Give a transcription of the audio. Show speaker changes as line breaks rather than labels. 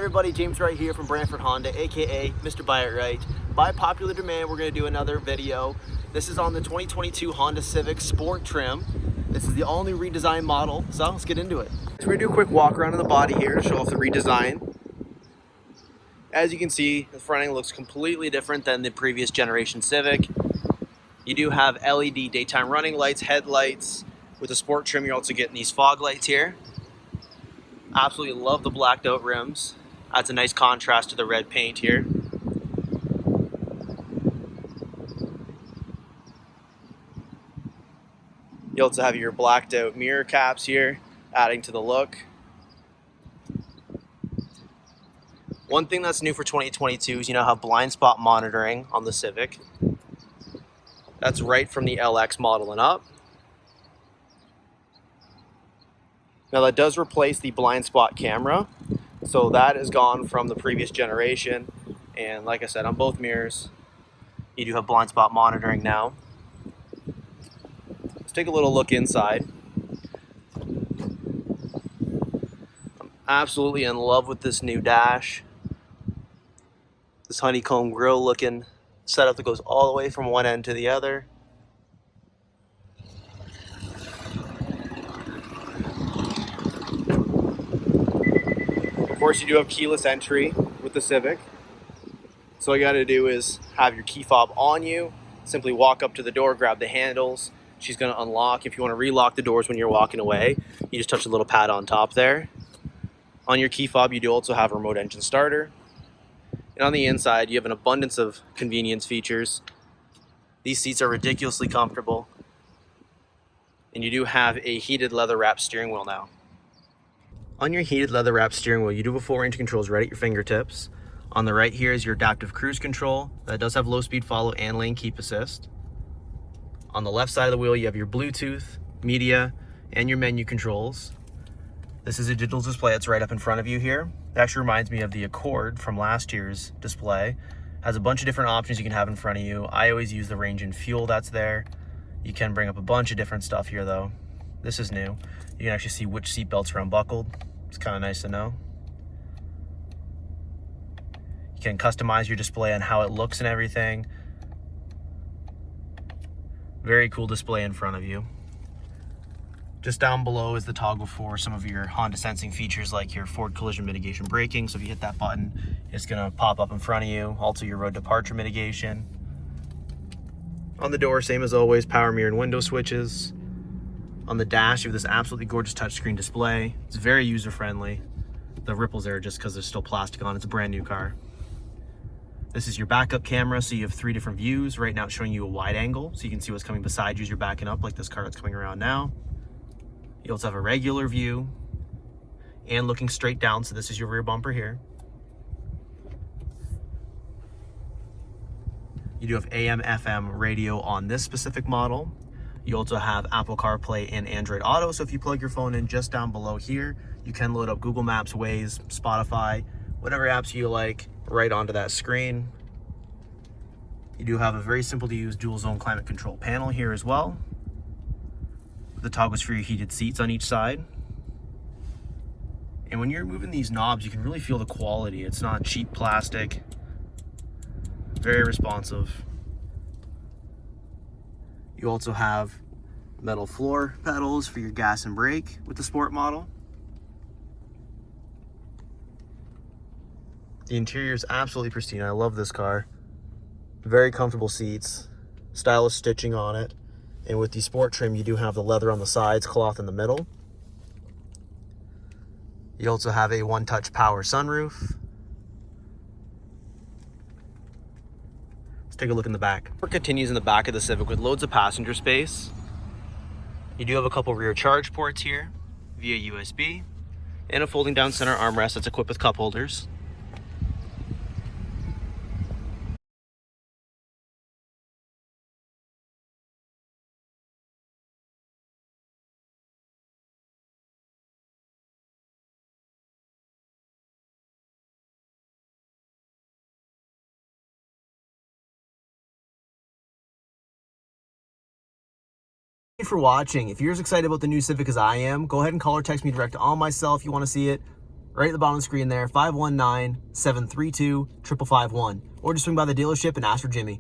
everybody, James Wright here from Brantford Honda, aka Mr.BuyitWright. By popular demand, we're going to do another video. This is on the 2022 Honda Civic Sport trim. This is the all-new redesigned model, so let's get into it. So we're going to do a quick walk around of the body here to show off the redesign. As you can see, the front end looks completely different than the previous generation Civic. You do have LED daytime running lights, headlights. With the Sport trim, you're also getting these fog lights here. Absolutely love the blacked out rims. Adds a nice contrast to the red paint here. You also have your blacked out mirror caps here, adding to the look. One thing that's new for 2022 is you now have blind spot monitoring on the Civic. That's right from the LX model and up. Now that does replace the blind spot camera, so that is gone from the previous generation. And like I said, on both mirrors, you do have blind spot monitoring now. Let's take a little look inside. I'm absolutely in love with this new dash. This honeycomb grille looking setup that goes all the way from one end to the other. Of course, you do have keyless entry with the Civic. So all you got to do is have your key fob on you. Simply walk up to the door, grab the handles. She's going to unlock. If you want to relock the doors when you're walking away, you just touch the little pad on top there. On your key fob, you do also have a remote engine starter. And on the inside, you have an abundance of convenience features. These seats are ridiculously comfortable. And you do have a heated leather wrapped steering wheel now. On your heated leather wrapped steering wheel, you do have full range controls right at your fingertips. On the right here is your adaptive cruise control. That does have low speed follow and lane keep assist. On the left side of the wheel, you have your Bluetooth, media, and your menu controls. This is a digital display that's right up in front of you here. It actually reminds me of the Accord from last year's display. Has a bunch of different options you can have in front of you. I always use the range and fuel that's there. You can bring up a bunch of different stuff here though. This is new. You can actually see which seat belts are unbuckled. It's kind of nice to know. You can customize your display on how it looks and everything. Very cool display in front of you. Just down below is the toggle for some of your Honda sensing features like your forward collision mitigation braking. So if you hit that button, it's gonna pop up in front of you. Also your road departure mitigation. On the door, same as always, power mirror and window switches. On the dash, you have this absolutely gorgeous touchscreen display. It's very user-friendly. The ripples there are just because there's still plastic on. It's a brand new car. This is your backup camera, so you have 3 different views. Right now it's showing you a wide angle, so you can see what's coming beside you as you're backing up, like this car that's coming around now. You also have a regular view and looking straight down, so this is your rear bumper here. You do have AM, FM radio on this specific model. You also have Apple CarPlay and Android Auto, so if you plug your phone in just down below here, you can load up Google Maps, Waze, Spotify, whatever apps you like right onto that screen. You do have a very simple to use dual zone climate control panel here as well. The toggles for your heated seats on each side. And when you're moving these knobs, you can really feel the quality. It's not cheap plastic. Very responsive. You also have metal floor pedals for your gas and brake with the Sport model. The interior is absolutely pristine. I love this car. Very comfortable seats, stylish stitching on it. And with the Sport trim, you do have the leather on the sides, cloth in the middle. You also have a one-touch power sunroof. Let's take a look in the back. It continues in the back of the Civic with loads of passenger space. You do have a couple rear charge ports here via USB and a folding down center armrest that's equipped with cup holders. Thank you for watching. If you're as excited about the new Civic as I am, go ahead and call or text me direct on my cell if you want to see it. right at the bottom of the screen there, 519-732-5551. Or just swing by the dealership and ask for Jimmy.